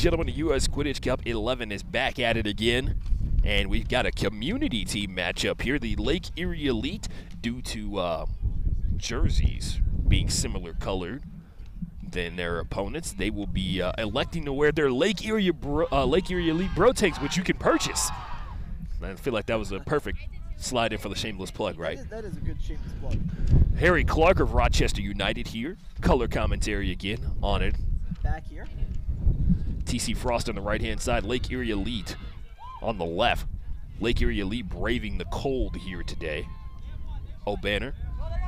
gentlemen, the U.S. Quidditch Cup 11 is back at it again. And we've got a community team matchup here. The Lake Erie Elite, due to jerseys being similar colored than their opponents, they will be electing to wear their Lake Erie Elite bro tanks, which you can purchase. I feel like that was a perfect slide in for the shameless plug, right? That is a good shameless plug. Harry Clark of Rochester United here. Color commentary again on it. Back here. TC Frost on the right-hand side. Lake Erie Elite on the left. Lake Erie Elite braving the cold here today. O'Banner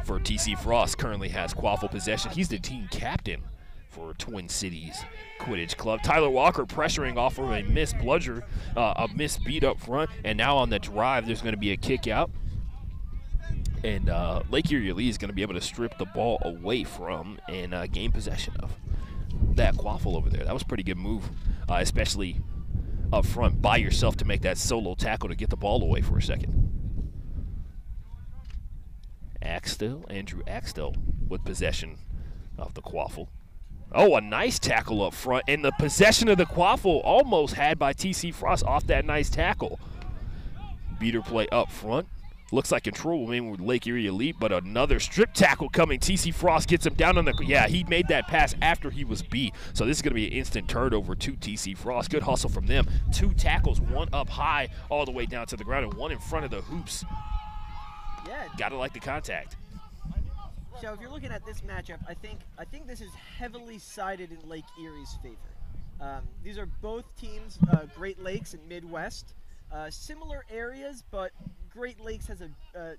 for TC Frost currently has quaffle possession. He's the team captain for Twin Cities Quidditch Club. Tyler Walker pressuring off of a missed bludger, a missed beat up front, and now on the drive there's going to be a kick out. And Lake Erie Elite is going to be able to strip the ball away from and gain possession of that quaffle over there. That was a pretty good move, especially up front by yourself to make that solo tackle to get the ball away for a second. Andrew Axtell with possession of the quaffle. Oh, a nice tackle up front, and the possession of the quaffle almost had by TC Frost off that nice tackle. Beater play up front. Looks like control win with Lake Erie Elite, but another strip tackle coming. TC Frost gets him down on the, yeah, he made that pass after he was beat. So this is going to be an instant turnover to TC Frost. Good hustle from them. 2 tackles, 1 up high all the way down to the ground, and 1 in front of the hoops. Yeah. Gotta like the contact. So if you're looking at this matchup, I think this is heavily sided in Lake Erie's favor. These are both teams, Great Lakes and Midwest. Similar areas, but Great Lakes has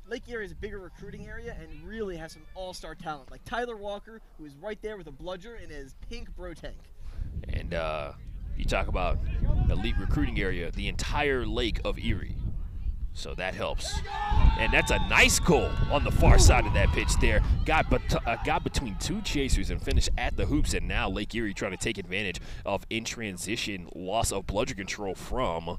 Lake Erie is a bigger recruiting area and really has some all-star talent, like Tyler Walker, who is right there with a bludger in his pink bro tank. And you talk about elite recruiting area, the entire Lake of Erie. So that helps. And that's a nice goal on the far side of that pitch there. Got between 2 chasers and finished at the hoops, and now Lake Erie trying to take advantage of in transition loss of bludger control from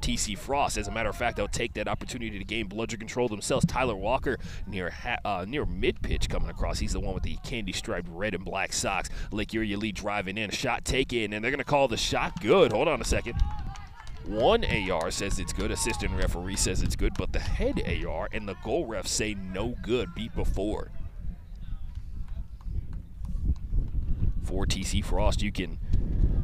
TC Frost. As a matter of fact, they'll take that opportunity to gain bludger control themselves. Tyler Walker near mid-pitch coming across. He's the one with the candy-striped red and black socks. Lake Erie Elite driving in, a shot taken, and they're going to call the shot good. Hold on a second. One AR says it's good, assistant referee says it's good, but the head AR and the goal ref say no good, beat before. For TC Frost, you can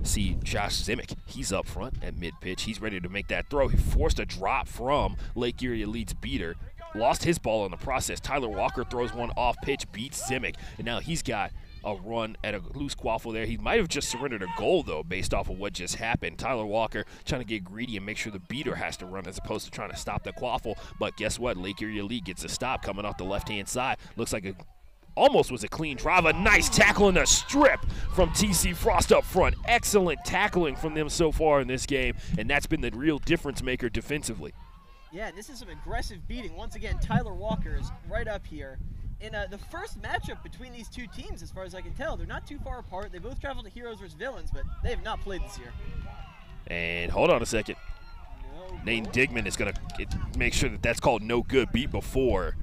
see Josh Zimick. He's up front at mid-pitch. He's ready to make that throw. He forced a drop from Lake Erie Elite's beater. Lost his ball in the process. Tyler Walker throws one off pitch, beats Zimick, and now he's got a run at a loose quaffle there. He might have just surrendered a goal, though, based off of what just happened. Tyler Walker trying to get greedy and make sure the beater has to run as opposed to trying to stop the quaffle. But guess what? Lake Erie Elite gets a stop coming off the left-hand side. Looks like almost was a clean drive. A nice tackle and a strip from TC Frost up front. Excellent tackling from them so far in this game, and that's been the real difference maker defensively. Yeah, this is some aggressive beating. Once again, Tyler Walker is right up here. In the first matchup between these 2 teams, as far as I can tell, they're not too far apart. They both travel to Heroes vs. Villains, but they have not played this year. And hold on a second. No Nate Digman is going to make sure that that's called no good, beat before.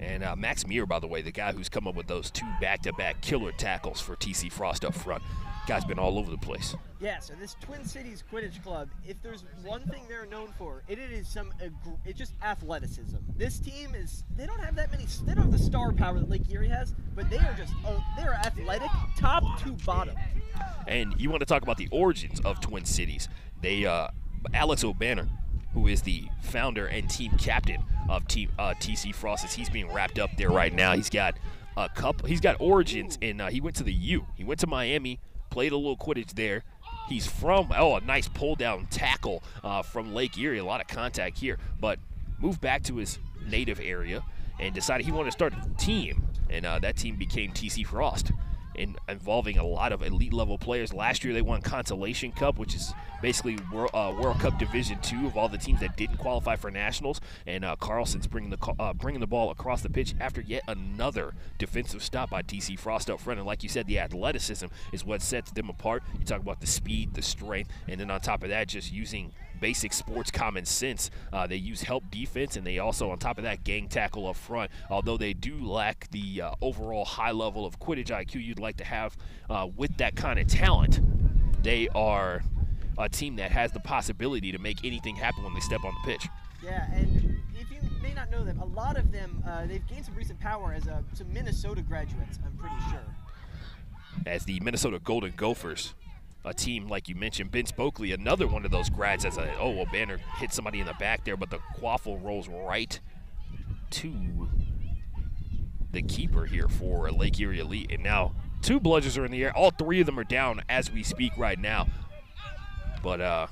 And Max Muir, by the way, the guy who's come up with those 2 back-to-back killer tackles for TC Frost up front. Guy's been all over the place. Yeah, so this Twin Cities Quidditch Club, if there's one thing they're known for, it is it's just athleticism. This team they don't have the star power that Lake Erie has, but they are athletic top to bottom. And you want to talk about the origins of Twin Cities. They, Alex O'Banner, who is the founder and team captain of TC Frost, as he's being wrapped up there right now. He's got origins in, he went to the U. He went to Miami, played a little Quidditch there. He's from, a nice pull-down tackle from Lake Erie. A lot of contact here, but moved back to his native area and decided he wanted to start a team, and that team became TC Frost, involving a lot of elite-level players. Last year they won Consolation Cup, which is basically World Cup Division II of all the teams that didn't qualify for Nationals, and Carlson's bringing the ball across the pitch after yet another defensive stop by TC Frost up front. And like you said, the athleticism is what sets them apart. You talk about the speed, the strength, and then on top of that, just using basic sports common sense. They use help defense, and they also, on top of that, gang tackle up front. Although they do lack the overall high level of Quidditch IQ you'd like to have with that kind of talent, they are a team that has the possibility to make anything happen when they step on the pitch. Yeah, and if you may not know them, a lot of them, they've gained some recent power as some Minnesota graduates, I'm pretty sure. As the Minnesota Golden Gophers, a team, like you mentioned, Ben Spokley, another one of those grads, as a Banner hit somebody in the back there, but the quaffle rolls right to the keeper here for Lake Erie Elite. And now 2 bludgers are in the air. All 3 of them are down as we speak right now. But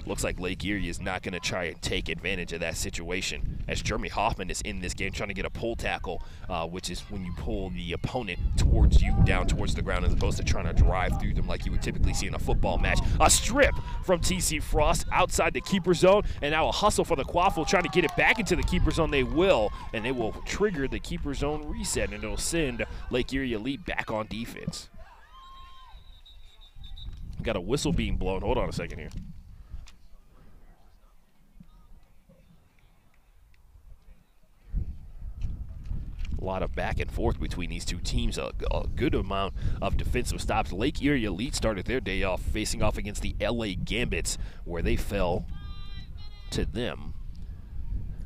looks like Lake Erie is not going to try and take advantage of that situation, as Jeremy Hoffman is in this game trying to get a pull tackle, which is when you pull the opponent towards you, down towards the ground, as opposed to trying to drive through them like you would typically see in a football match. A strip from TC Frost outside the keeper zone, and now a hustle for the quaffle, trying to get it back into the keeper zone. They will, and they will trigger the keeper zone reset, and it'll send Lake Erie Elite back on defense. Got a whistle being blown. Hold on a second here. A lot of back and forth between these two teams, a good amount of defensive stops. Lake Erie Elite started their day off facing off against the LA Gambits, where they fell to them.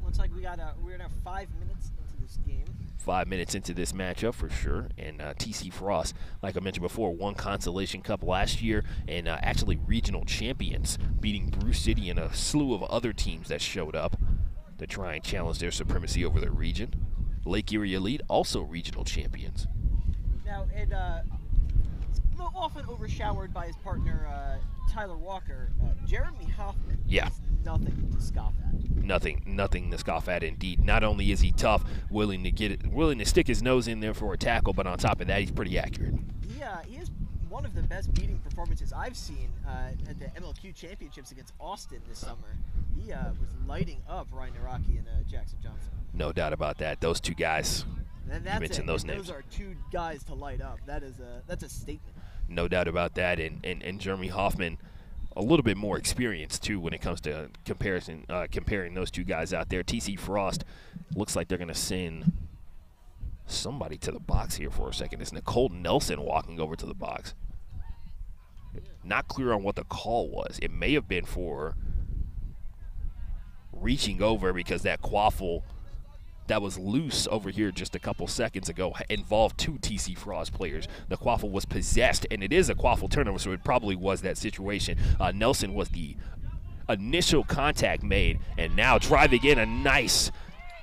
Looks like we're gonna have 5 minutes into this game. 5 minutes into this matchup for sure, and TC Frost, like I mentioned before, won Consolation Cup last year, and actually regional champions, beating Bruce City and a slew of other teams that showed up to try and challenge their supremacy over the region. Lake Erie Elite, also regional champions. Now, it's often overshadowed by his partner, Tyler Walker. Jeremy Hoffman is nothing to scoff at. Nothing to scoff at, indeed. Not only is he tough, willing to stick his nose in there for a tackle, but on top of that, he's pretty accurate. He is one of the best beating performances I've seen at the MLQ Championships against Austin this summer. He was lighting up Ryan Naraki and Jackson Johnson. No doubt about that. Those 2 guys, you mentioned those names. Those are 2 guys to light up. That's a statement. No doubt about that. And Jeremy Hoffman, a little bit more experience too when it comes to comparing those 2 guys out there. TC Frost looks like they're going to send somebody to the box here for a second. It's Nicole Nelson walking over to the box. Not clear on what the call was. It may have been for reaching over, because that quaffle that was loose over here just a couple seconds ago involved 2 TC Frost players. The quaffle was possessed, and it is a quaffle turnover, so it probably was that situation. Nelson was the initial contact made, and now driving in a nice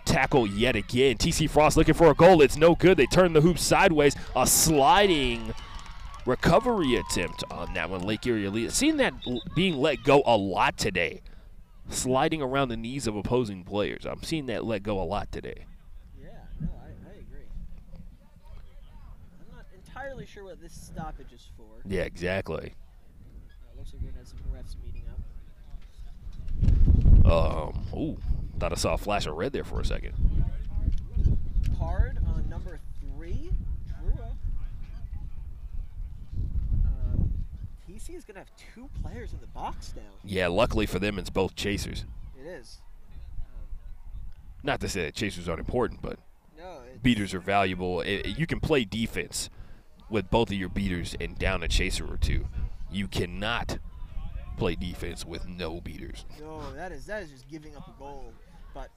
tackle yet again. TC Frost looking for a goal. It's no good. They turn the hoop sideways. A sliding recovery attempt on that one. Lake Erie Elite. Seen that being let go a lot today. Sliding around the knees of opposing players. I'm seeing that let go a lot today. Yeah, no, I agree. I'm not entirely sure what this stoppage is for. Yeah, exactly. Looks like we're going to have some refs meeting up. Ooh, thought I saw a flash of red there for a second. Card on number 3, Drua. TC is going to have 2 players in the box now. Yeah, luckily for them, it's both chasers. It is. Not to say that chasers aren't important, but no, beaters are valuable. You can play defense with both of your beaters and down a chaser or 2. You cannot play defense with no beaters. No, that is just giving up a goal. But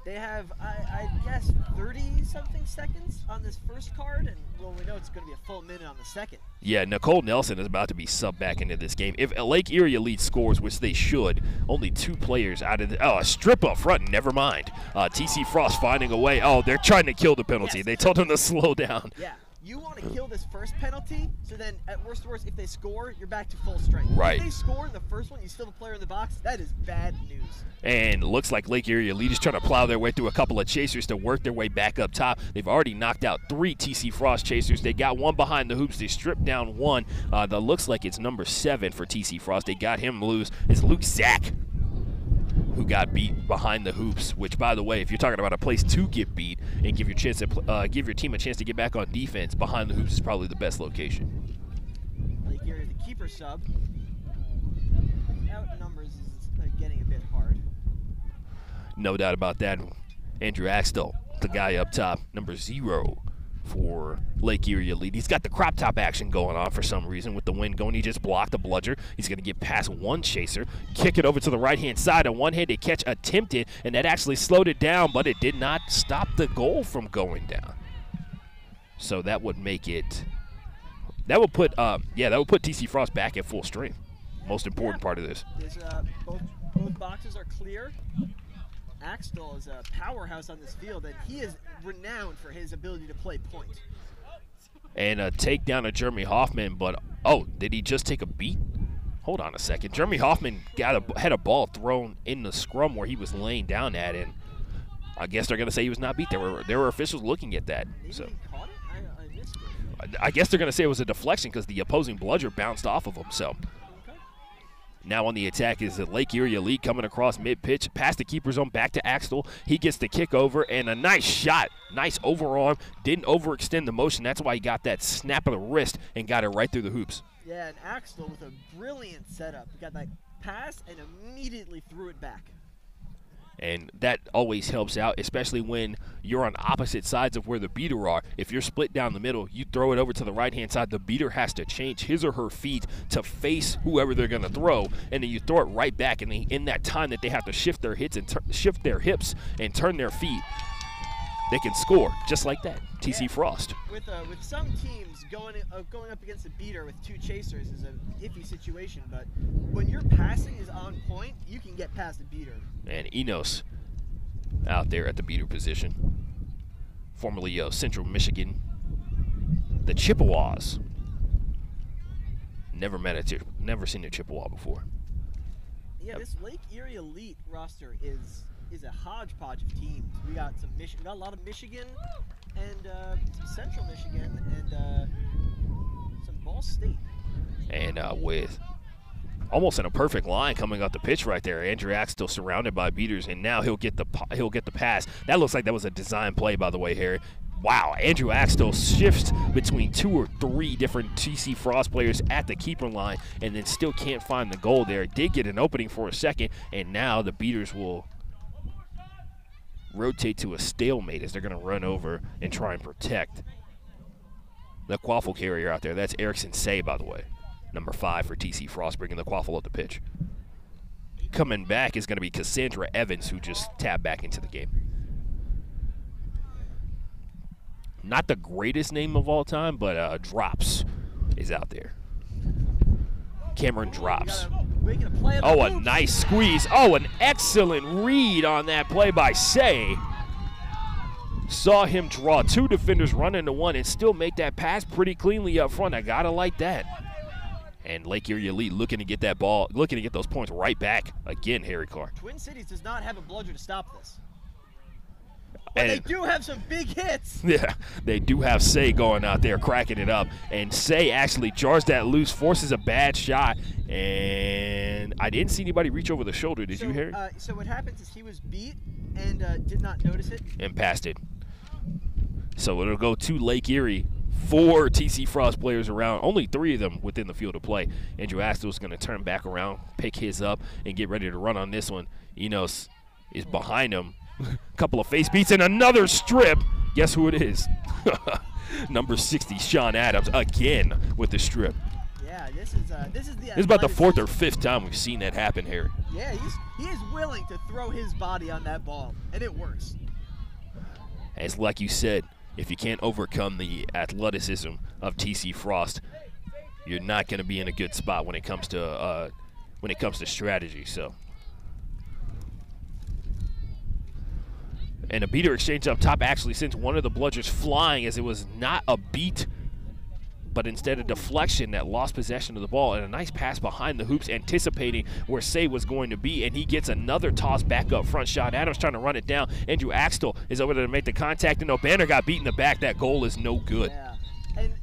they have, I guess, 30-something seconds on this first card, and well, we know it's going to be a full minute on the second. Yeah, Nicole Nelson is about to be subbed back into this game. If Lake Erie Elite scores, which they should, only 2 players out of a strip up front, never mind. TC Frost finding a way. Oh, they're trying to kill the penalty. Yes. They told him to slow down. Yeah. You want to kill this first penalty, so then at worst, if they score, you're back to full strength. Right. If they score in the first one, you still have a player in the box, that is bad news. And looks like Lake Erie Elite is trying to plow their way through a couple of chasers to work their way back up top. They've already knocked out 3 TC Frost chasers. They got 1 behind the hoops. They stripped down 1. That looks like it's number 7 for TC Frost. They got him loose. It's Luke Zach who got beat behind the hoops, which, by the way, if you're talking about a place to get beat and give your team a chance to get back on defense, behind the hoops is probably the best location. Lake Erie, the keeper sub. Out numbers is getting a bit hard. No doubt about that. Andrew Axtell, the guy up top, number 0 for Lake Erie Elite. He's got the crop top action going on for some reason with the wind going. He just blocked the bludger. He's going to get past one chaser, kick it over to the right-hand side. A one-handed catch attempted, and that actually slowed it down, but it did not stop the goal from going down. So that would make it – that would put TC Frost back at full strength. Most important part of this. Both boxes are clear. Axtell is a powerhouse on this field, and he is renowned for his ability to play point. And a takedown of Jeremy Hoffman, but, oh, did he just take a beat? Hold on a second. Jeremy Hoffman had a ball thrown in the scrum where he was laying down at, and I guess they're going to say he was not beat. There were officials looking at that. Maybe so he caught it? I missed it. I guess they're going to say it was a deflection because the opposing bludger bounced off of him, so. Now on the attack is the Lake Erie Elite coming across mid-pitch, past the keeper zone, back to Axtell. He gets the kick over, and a nice shot. Nice overarm. Didn't overextend the motion. That's why he got that snap of the wrist and got it right through the hoops. Yeah, and Axtell with a brilliant setup. He got that pass and immediately threw it back. And that always helps out, especially when you're on opposite sides of where the beater are. If you're split down the middle, you throw it over to the right-hand side. The beater has to change his or her feet to face whoever they're going to throw, and then you throw it right back. And in that time that they have to shift their hips and turn their feet, they can score just like that. TC Frost. With some teams going up against a beater with two chasers is an iffy situation, but when your passing is on point, you can get past a beater. And Enos out there at the beater position. Formerly Central Michigan. The Chippewas. Never seen a Chippewa before. Yeah, this Lake Erie Elite roster is a hodgepodge of teams. We got a lot of Michigan and some Central Michigan and some Ball State. And with almost in a perfect line coming up the pitch right there, Andrew Axtell surrounded by beaters, and now he'll get the pass. That looks like that was a design play, by the way, Harry. Wow, Andrew Axtell shifts between 2 or 3 different TC Frost players at the keeper line and then still can't find the goal there. Did get an opening for a second, and now the beaters will rotate to a stalemate as they're going to run over and try and protect the quaffle carrier out there. That's Erickson Say, by the way, number 5 for TC Frost, bringing the quaffle up the pitch. Coming back is going to be Cassandra Evans, who just tabbed back into the game. Not the greatest name of all time, but Drops is out there. Cameron Drops. Oh, a nice squeeze. Oh, an excellent read on that play by Say. Saw him draw 2 defenders, run into one, and still make that pass pretty cleanly up front. I gotta like that. And Lake Erie Elite looking to get that ball, looking to get those points right back again, Harry Clark. Twin Cities does not have a bludger to stop this. But they do have some big hits. Yeah, they do have Say going out there cracking it up. And Say actually jars that loose, forces a bad shot. And I didn't see anybody reach over the shoulder. Did you, Harry? So what happens is he was beat and did not notice it. And passed it. So it'll go to Lake Erie. 4 TC Frost players around, only 3 of them within the field of play. Andrew Axtell's going to turn back around, pick his up, and get ready to run on this one. Enos is behind him. Couple of face beats and another strip. Guess who it is? Number 60, Sean Adams, again with the strip. Yeah, this is about the 4th or 5th time we've seen that happen, Harry. Yeah, he is willing to throw his body on that ball, and it works. As like you said, if you can't overcome the athleticism of TC Frost, you're not going to be in a good spot when it comes to strategy. So. And a beater exchange up top actually sent one of the bludgers flying, as it was not a beat, but instead a deflection that lost possession of the ball, and a nice pass behind the hoops anticipating where Say was going to be, and he gets another toss back up front. Sean Adams trying to run it down. Andrew Axtell is over there to make the contact, and O'Banner got beat in the back. That goal is no good. Yeah, and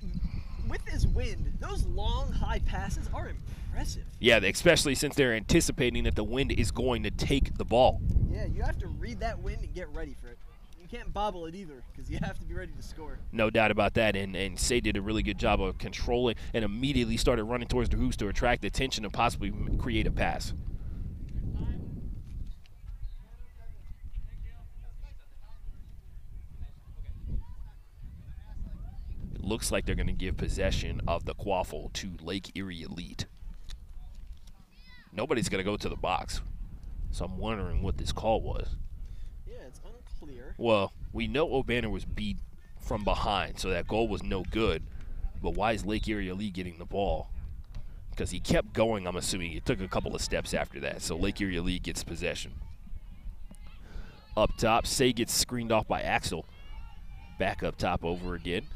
with this wind, those long, high passes are impressive. Yeah, especially since they're anticipating that the wind is going to take the ball. Yeah, you have to read that wind and get ready for it. You can't bobble it either, because you have to be ready to score. No doubt about that, and Say did a really good job of controlling and immediately started running towards the hoops to attract attention and possibly create a pass. looks like they're going to give possession of the quaffle to Lake Erie Elite. Nobody's going to go to the box, so I'm wondering what this call was. Yeah, it's unclear. Well, we know O'Banner was beat from behind, so that goal was no good. But why is Lake Erie Elite getting the ball? Because he kept going, I'm assuming. He took a couple of steps after that, so Lake Erie Elite gets possession. Up top, Say gets screened off by Axel. Back up top over again.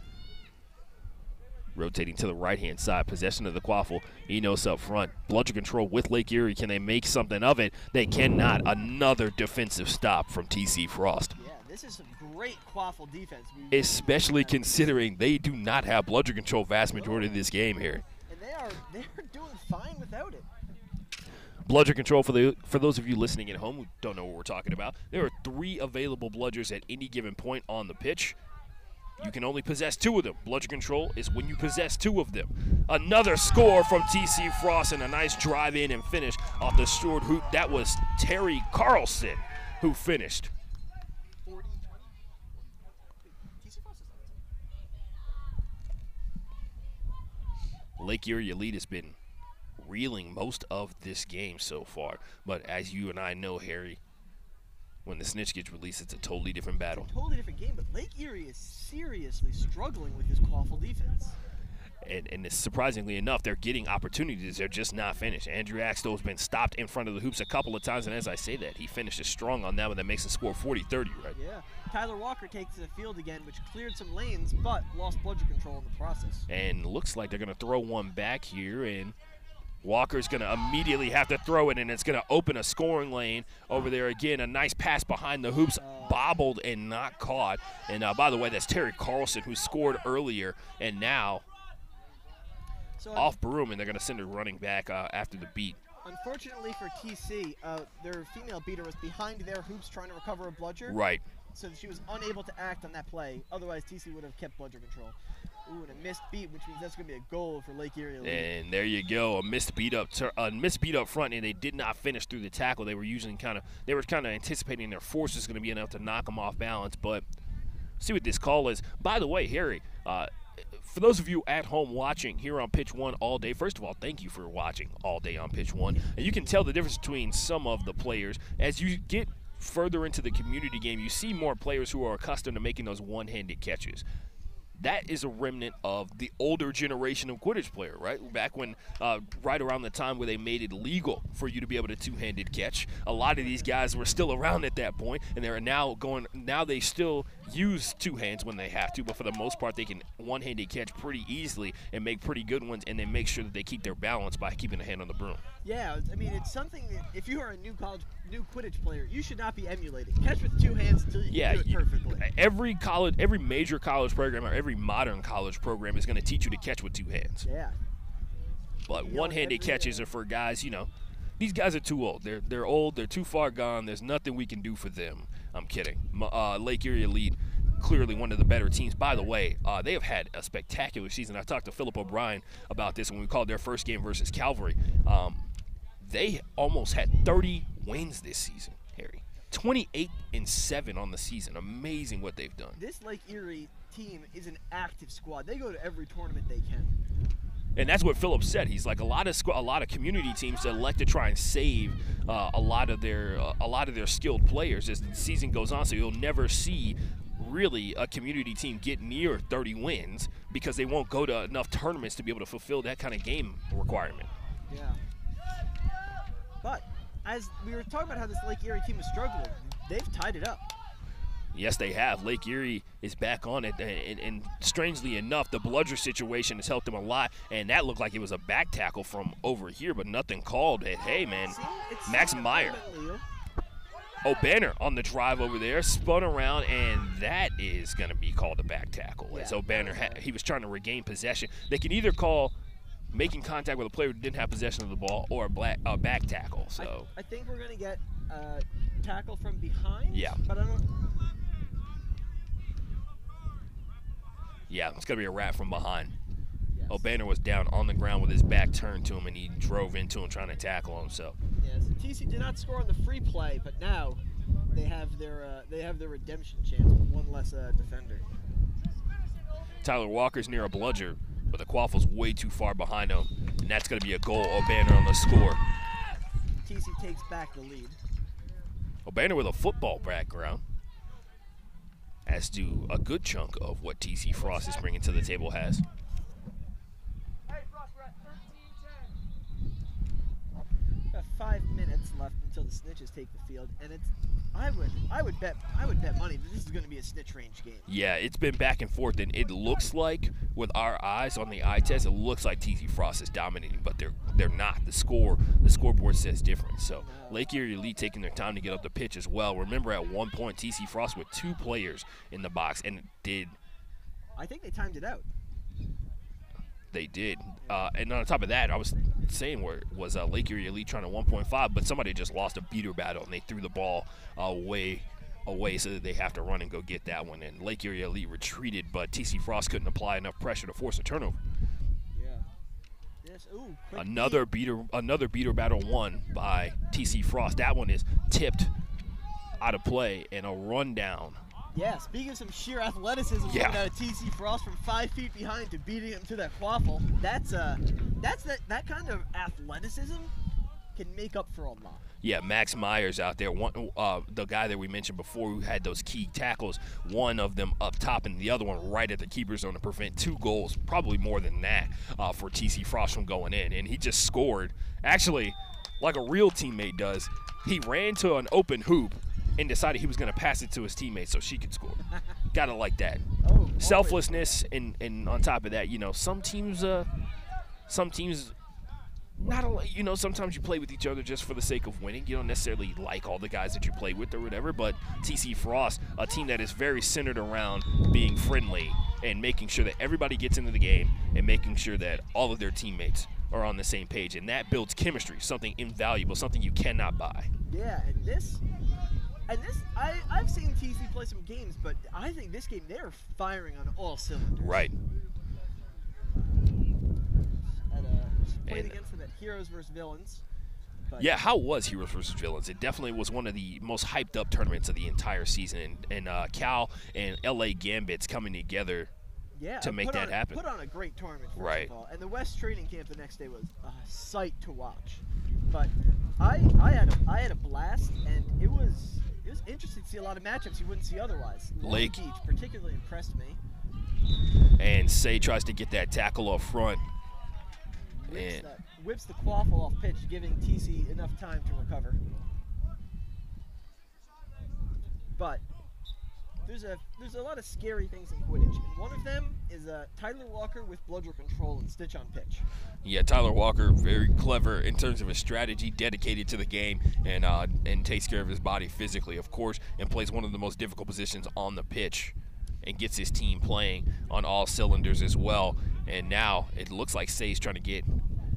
Rotating to the right-hand side, possession of the quaffle. Enos up front. Bludger control with Lake Erie. Can they make something of it? They cannot. Another defensive stop from TC Frost. Yeah, this is some great quaffle defense. Especially considering they do not have bludger control vast majority of this game here. And they're doing fine without it. Bludger control, for those of you listening at home who don't know what we're talking about, there are 3 available bludgers at any given point on the pitch. You can only possess 2 of them. Bludger control is when you possess 2 of them. Another score from TC Frost and a nice drive in and finish off the short hoop. That was Terry Carlson who finished. 40-20. TC Frost is Lake Erie Elite has been reeling most of this game so far. But as you and I know, Harry, when the snitch gets released, it's a totally different battle. It's a totally different game, but Lake Erie is seriously struggling with this quaffle defense. And surprisingly enough, they're getting opportunities. They're just not finished. Andrew Axtell has been stopped in front of the hoops a couple of times, and as I say that, he finishes strong on that one. That makes the score 40-30, right? Yeah. Tyler Walker takes the field again, which cleared some lanes, but lost bludger control in the process. And looks like they're going to throw one back here, and Walker's going to immediately have to throw it, and it's going to open a scoring lane over there again. A nice pass behind the hoops, bobbled and not caught. And by the way, that's Terry Carlson, who scored earlier, and now off broom, and they're going to send her running back after the beat. Unfortunately for TC, their female beater was behind their hoops trying to recover a bludger. Right. So she was unable to act on that play. Otherwise, TC would have kept bludger control. Ooh, and a missed beat, which means that's going to be a goal for Lake Erie Elite. And there you go, a missed beat up front, and they did not finish through the tackle. They were kind of anticipating their force was going to be enough to knock them off balance. But see what this call is. By the way, Harry, for those of you at home watching here on Pitch 1 all day, first of all, thank you for watching all day on Pitch 1. And you can tell the difference between some of the players. As you get further into the community game, you see more players who are accustomed to making those one-handed catches. That is a remnant of the older generation of Quidditch player, right? Back when, right around the time where they made it legal for you to be able to two-handed catch. A lot of these guys were still around at that point, and they're now they still use two hands when they have to, but for the most part, they can one-handed catch pretty easily and make pretty good ones, and then make sure that they keep their balance by keeping a hand on the broom. Yeah, I mean, it's something that if you are a new Quidditch player, you should not be emulating. Catch with two hands until you can do it perfectly. Every major college program or every modern college program is going to teach you to catch with two hands. Yeah. But one-handed catches are for guys, these guys are too old. They're old. They're too far gone. There's nothing we can do for them. I'm kidding. Lake Erie Elite, clearly one of the better teams. By the way, they have had a spectacular season. I talked to Philip O'Brien about this when we called their first game versus Calvary. They almost had 30 wins this season, Harry. 28-7 on the season. Amazing what they've done. This Lake Erie team is an active squad. They go to every tournament they can. And that's what Philip said. He's like a lot of community teams that like to try and save a lot of their skilled players as the season goes on. So you'll never see really a community team get near 30 wins because they won't go to enough tournaments to be able to fulfill that kind of game requirement. Yeah. But as we were talking about how this Lake Erie team is struggling, they've tied it up. Yes, they have. Lake Erie is back on it, and strangely enough, the bludger situation has helped them a lot, and that looked like it was a back tackle from over here, but nothing called. Hey, man, Max Meyer. O'Banner on the drive over there, spun around, and that is going to be called a back tackle. Yeah, as O'Banner, he was trying to regain possession. They can either call making contact with a player who didn't have possession of the ball or a back tackle. So I think we're going to get a tackle from behind. Yeah. But I don't. Yeah, it's going to be a wrap from behind. Yes. O'Banner was down on the ground with his back turned to him, and he drove into him trying to tackle him. So. Yes, TC did not score on the free play, but now they have their redemption chance with one less defender. Tyler Walker's near a bludger, but the Quaffle's way too far behind him, and that's going to be a goal. O'Banner on the score. TC takes back the lead. O'Banner with a football background, as do a good chunk of what TC Frost is bringing to the table has. Hey, Frost, we're at 13-10. Got 5 minutes left until the Snitches take the field, and it's I would bet money that this is going to be a snitch range game. Yeah, it's been back and forth, and it looks like, with our eyes on the eye test, it looks like TC Frost is dominating, but they're not. The scoreboard says different. So Lake Erie Elite taking their time to get up the pitch as well. Remember, at one point, TC Frost with 2 players in the box, and I think they timed it out. They did. And on top of that, I was saying where was Lake Erie Elite trying to 1.5, but somebody just lost a beater battle, and they threw the ball away so that they have to run and go get that one. And Lake Erie Elite retreated, but TC Frost couldn't apply enough pressure to force a turnover. Yeah. Yes. Ooh. Another beater battle won by TC Frost. That one is tipped out of play and a rundown. Yeah, speaking of some sheer athleticism coming out of TC Frost from 5 feet behind to beating him to that quaffle, that kind of athleticism can make up for a lot. Yeah, Max Myers out there, the guy that we mentioned before who had those key tackles, one of them up top and the other one right at the keeper zone to prevent 2 goals, probably more than that, for TC Frost from going in. And he just scored, actually, like a real teammate does. He ran to an open hoop and decided he was going to pass it to his teammate so she could score. Gotta like that. Oh, selflessness, and on top of that, some teams not a, sometimes you play with each other just for the sake of winning. You don't necessarily like all the guys that you play with or whatever, but TC Frost, a team that is very centered around being friendly and making sure that everybody gets into the game and making sure that all of their teammates are on the same page, and that builds chemistry, something invaluable, something you cannot buy. Yeah, and this, I've seen TC play some games, but I think this game they're firing on all cylinders. Right. Played against them at Heroes vs. Villains. Yeah, how was Heroes vs. Villains? It definitely was one of the most hyped up tournaments of the entire season, and Cal and LA Gambits coming together to make that happen. Put on a great tournament, first of all. And the West training camp the next day was a sight to watch. But I had a blast, and it was interesting to see a lot of matchups you wouldn't see otherwise. Lake Beach particularly impressed me. And Say tries to get that tackle up front. Whips the quaffle off pitch, giving TC enough time to recover. But there's a lot of scary things in Quidditch, and one of them is Tyler Walker with bludger control and stitch on pitch. Yeah, Tyler Walker, very clever in terms of his strategy, dedicated to the game, and takes care of his body physically, of course, and plays one of the most difficult positions on the pitch, and gets his team playing on all cylinders as well. And now it looks like Say's trying to get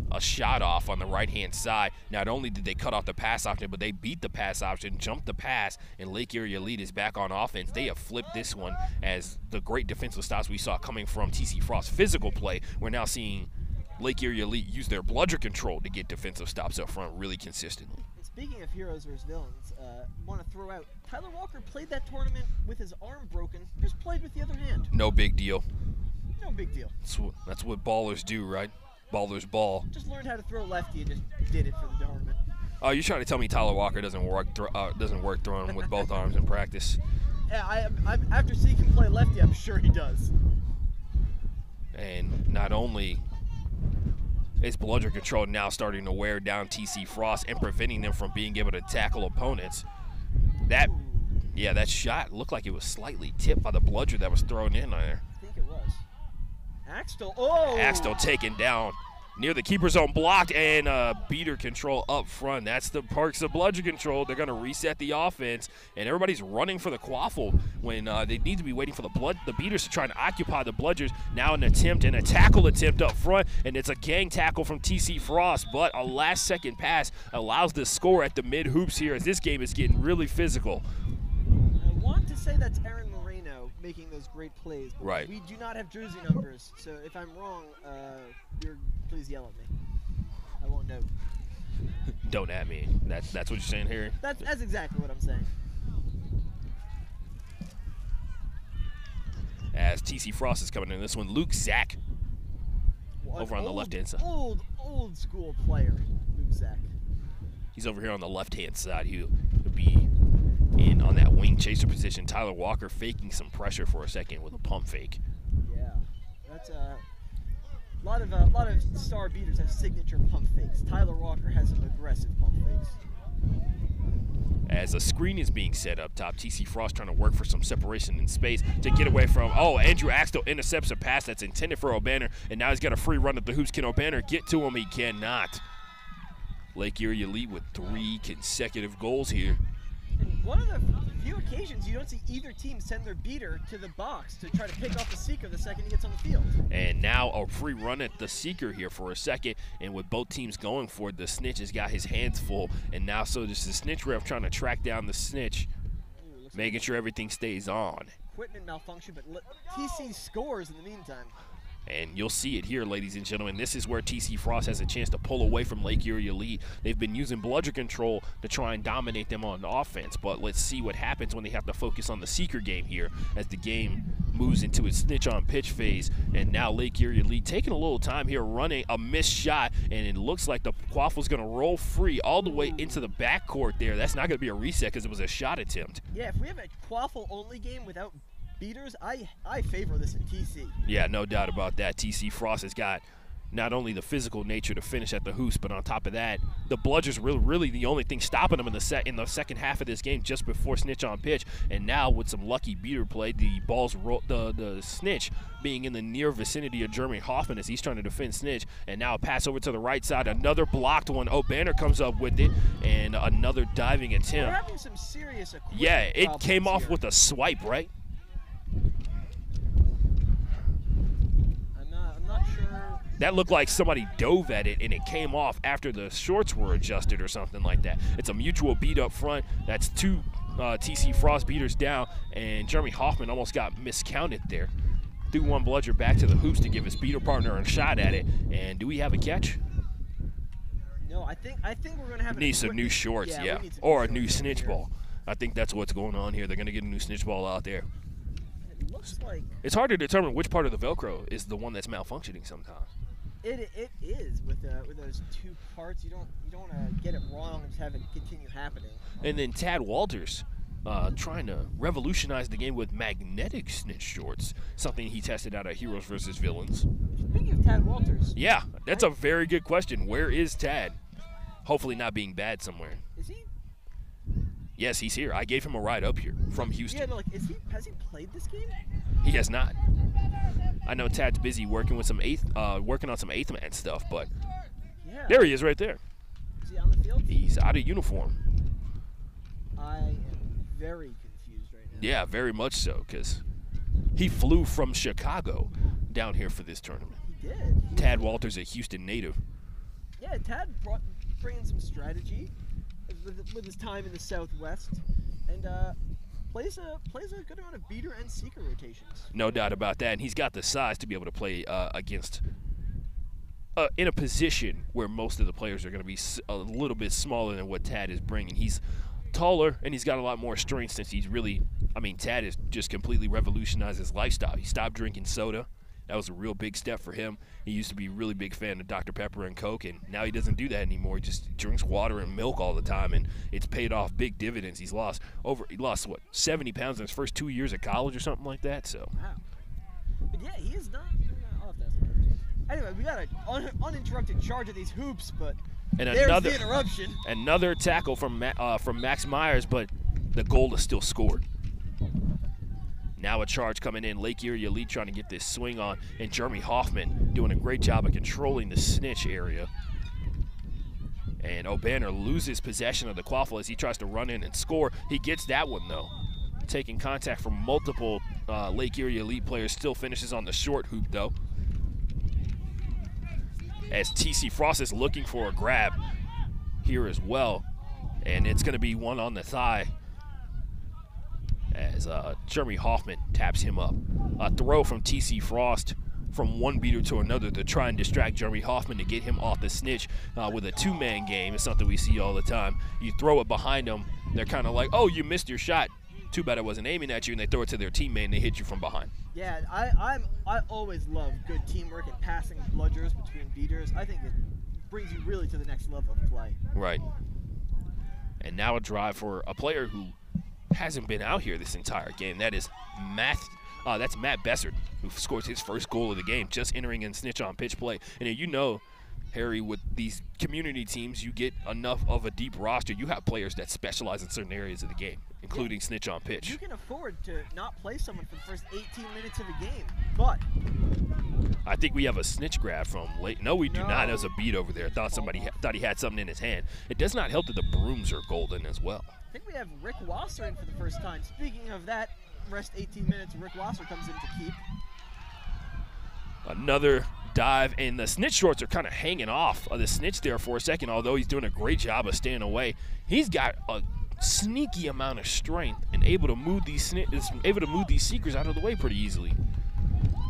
a shot off on the right-hand side. Not only did they cut off the pass option, but they beat the pass option, jumped the pass, and Lake Erie Elite is back on offense. They have flipped this one as the great defensive stops we saw coming from TC Frost's physical play. We're now seeing Lake Erie Elite use their bludger control to get defensive stops up front really consistently. And speaking of Heroes vs. Villains, want to throw out, Tyler Walker played that tournament with his arm broken, just played with the other hand. No big deal. No big deal. That's what ballers do, right? Ballers ball. Just learned how to throw lefty and just did it for the tournament. Oh, you're trying to tell me Tyler Walker doesn't work throwing with both arms in practice? Yeah, after seeing him play lefty, I'm sure he does. And not only is bludger control now starting to wear down TC Frost and preventing them from being able to tackle opponents, that shot looked like it was slightly tipped by the bludger that was thrown in there. I think it was. Axtell taken down near the keeper zone, blocked, and beater control up front. That's the perks of bludger control. They're going to reset the offense, and everybody's running for the quaffle when they need to be waiting for the beaters to try and occupy the bludgers. Now an attempt and a tackle attempt up front, and it's a gang tackle from TC Frost, but a last-second pass allows the score at the mid-hoops here as this game is getting really physical. I want to say that's Aaron Moreno making those great plays, but right. We do not have jersey numbers, so if I'm wrong, please yell at me. I won't know. Don't at me. That's what you're saying here? That's exactly what I'm saying. As as TC Frost is coming in this one. Luke Zach over on the left-hand side. Old school player, Luke Zach. He's over here on the left-hand side. He'll be in on that wing chaser position. Tyler Walker faking some pressure for a second with a pump fake. Yeah, that's a lot of star beaters have signature pump fakes. Tyler Walker has some aggressive pump fakes. As a screen is being set up top, TC Frost trying to work for some separation in space to get away from, Andrew Axtell intercepts a pass that's intended for O'Banner, and now he's got a free run at the hoops. Can O'Banner get to him? He cannot. Lake Erie Elite with 3 consecutive goals here. And one of the few occasions you don't see either team send their beater to the box to try to pick off the seeker the second he gets on the field. And now a free run at the seeker here for a second, and with both teams going for it, the snitch has got his hands full, and now so does the snitch ref trying to track down the snitch, making sure everything stays on. Equipment malfunction, but TC scores in the meantime. And you'll see it here, ladies and gentlemen. This is where TC Frost has a chance to pull away from Lake Erie Elite. They've been using bludger control to try and dominate them on offense, but let's see what happens when they have to focus on the seeker game here as the game moves into its snitch on pitch phase. And now Lake Erie Elite taking a little time here, running a missed shot, and it looks like the Quaffle's going to roll free all the way into the backcourt there. That's not going to be a reset because it was a shot attempt. Yeah, if we have a Quaffle-only game without beaters, I favor this in TC. Yeah, no doubt about that. TC Frost has got not only the physical nature to finish at the hoops, but on top of that, the bludger's really the only thing stopping them in the second half of this game just before snitch on pitch. And now with some lucky beater play, the ball's the snitch being in the near vicinity of Jeremy Hoffman as he's trying to defend snitch. And now a pass over to the right side, another blocked one. O'Banner comes up with it, and another diving attempt. We're having some serious equipment. Yeah, it came off here with a swipe, right? I'm not sure. That looked like somebody dove at it, and it came off after the shorts were adjusted or something like that. It's a mutual beat up front. That's 2 TC Frost beaters down, and Jeremy Hoffman almost got miscounted there. Threw one bludger back to the hoops to give his beater partner a shot at it. And do we have a catch? No, I think we're going to have Need some new shorts, yeah. Or a new snitch ball. I think that's what's going on here. They're going to get a new snitch ball out there. It looks like It's hard to determine which part of the Velcro is the one that's malfunctioning sometimes. it is with those 2 parts. You don't want to get it wrong and just have it continue happening. And then Tad Walters trying to revolutionize the game with magnetic snitch shorts, something he tested out at Heroes vs. Villains. Speaking of Tad Walters, Yeah, that's a very good question. Where is Tad? Hopefully not being bad somewhere. is he? Yes, he's here. I gave him a ride up here from Houston. Yeah, no, like has he played this game? He has not. I know Tad's busy working with working on some eighth man stuff, but Yeah. there he is right there. Is he on the field? He's out of uniform. I am very confused right now. Yeah, very much so, because he flew from Chicago down here for this tournament. He did. Tad Walters, a Houston native. Yeah, Tad bringing some strategy with his time in the Southwest, and plays a good amount of beater and seeker rotations. No doubt about that, and he's got the size to be able to play against in a position where most of the players are going to be a little bit smaller than what Tad is bringing. He's taller, and he's got a lot more strength since he's really, Tad has just completely revolutionized his lifestyle. He stopped drinking soda. That was a real big step for him. He used to be a really big fan of Dr. Pepper and Coke, and now he doesn't do that anymore. He just drinks water and milk all the time, and it's paid off big dividends. He lost 70 pounds in his first 2 years of college or something like that. So. Wow. But yeah, he is not. I'll have to ask him. Anyway, we got an uninterrupted charge of these hoops, but And there's the interruption. Another tackle from Max Myers, but the goal is still scored. Now a charge coming in. Lake Erie Elite trying to get this swing on, and Jeremy Hoffman doing a great job of controlling the snitch area. And O'Banner loses possession of the quaffle as he tries to run in and score. He gets that one, though. Taking contact from multiple Lake Erie Elite players, still finishes on the short hoop, though. As TC Frost is looking for a grab here as well. And it's going to be one on the thigh as Jeremy Hoffman taps him up. A throw from TC Frost from one beater to another to try and distract Jeremy Hoffman to get him off the snitch with a two-man game. It's something we see all the time. You throw it behind them, they're kind of like, oh, you missed your shot. Too bad I wasn't aiming at you, and they throw it to their teammate and they hit you from behind. Yeah, I always love good teamwork and passing bludgers between beaters. I think it brings you really to the next level of play. Right. And now a drive for a player who hasn't been out here this entire game. That is that's Matt Bessert, who scores his first goal of the game, just entering in snitch on pitch play. And you know, Harry, with these community teams, you get enough of a deep roster. You have players that specialize in certain areas of the game, including snitch on pitch. You can afford to not play someone for the first 18 minutes of a game, but I think we have a snitch grab from late. No, we do not. There's a beat over there. Thought he had something in his hand. It does not help that the brooms are golden as well. I think we have Rick Wasser in for the first time. Speaking of that, rest 18 minutes, Rick Wasser comes in to keep. Another dive, and the snitch shorts are kind of hanging off of the snitch there for a second, although he's doing a great job of staying away. He's got a sneaky amount of strength and able to move these seekers out of the way pretty easily.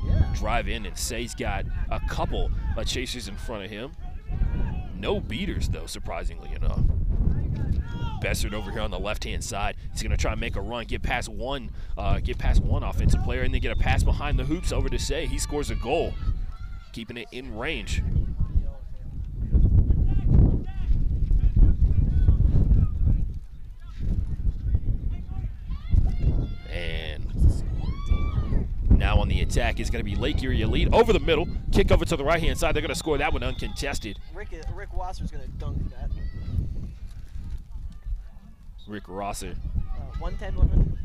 Yeah. Drive in and say he's got a couple of chasers in front of him. No beaters, though, surprisingly enough. Bessert over here on the left-hand side. He's going to try and make a run, get past one offensive player, and then get a pass behind the hoops over to Say. He scores a goal, keeping it in range. And now on the attack is going to be Lake Erie Elite over the middle. Kick over to the right-hand side. They're going to score that one uncontested. Rick Wasser's going to dunk that. Rick Rosser. 110-100.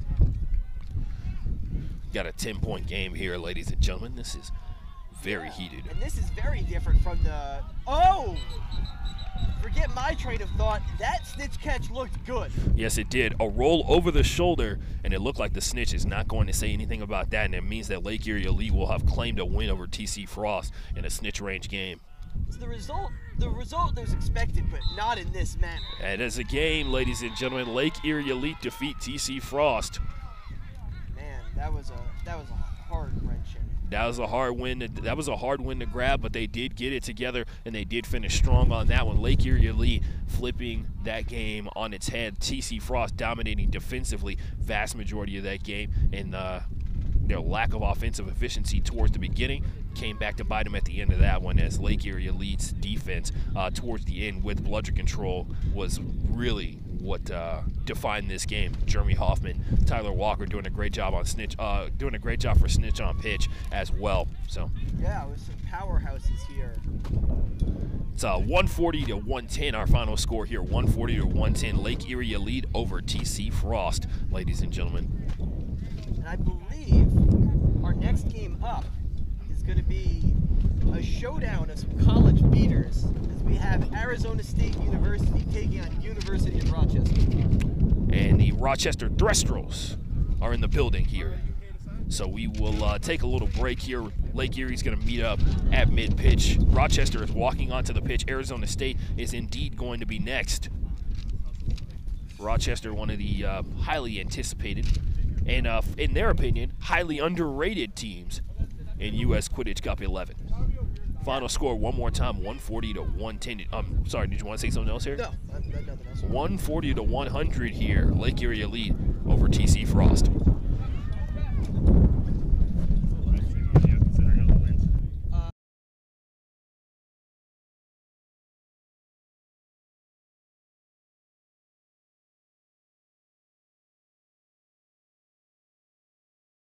Got a 10-point game here, ladies and gentlemen. This is very heated. And this is very different from the... Oh! Forget my train of thought. That snitch catch looked good. Yes, it did. A roll over the shoulder, and it looked like the snitch is not going to say anything about that, and it means that Lake Erie Elite will have claimed a win over TC Frost in a snitch range game. So the result is expected, but not in this manner. And as a game, ladies and gentlemen, Lake Erie Elite defeat TC Frost. Man, that was a hard wrenching. That was a hard win. That was a hard win to grab, but they did get it together, and they did finish strong on that one. Lake Erie Elite flipping that game on its head. TC Frost dominating defensively vast majority of that game, and their lack of offensive efficiency towards the beginning came back to bite them at the end of that one, as Lake Erie Elite's defense towards the end with bludger control was really what defined this game. Jeremy Hoffman, Tyler Walker doing a great job on snitch, for snitch on pitch as well. So yeah, with some powerhouses here. It's 140 to 110 our final score here. 140 to 110. Lake Erie Elite over TC Frost, ladies and gentlemen. And I believe our next game up is going to be a showdown of some college beaters, as we have Arizona State University taking on University of Rochester. And the Rochester Threstrels are in the building here. So we will take a little break here. Lake Erie's going to meet up at mid-pitch. Rochester is walking onto the pitch. Arizona State is indeed going to be next. Rochester, one of the highly anticipated and, in their opinion, highly underrated teams in U.S. Quidditch Cup 11. Final score one more time, 140 to 110. I'm sorry, did you want to say something else here? No, nothing else. 140 to 100 here. Lake Erie Elite over TC Frost.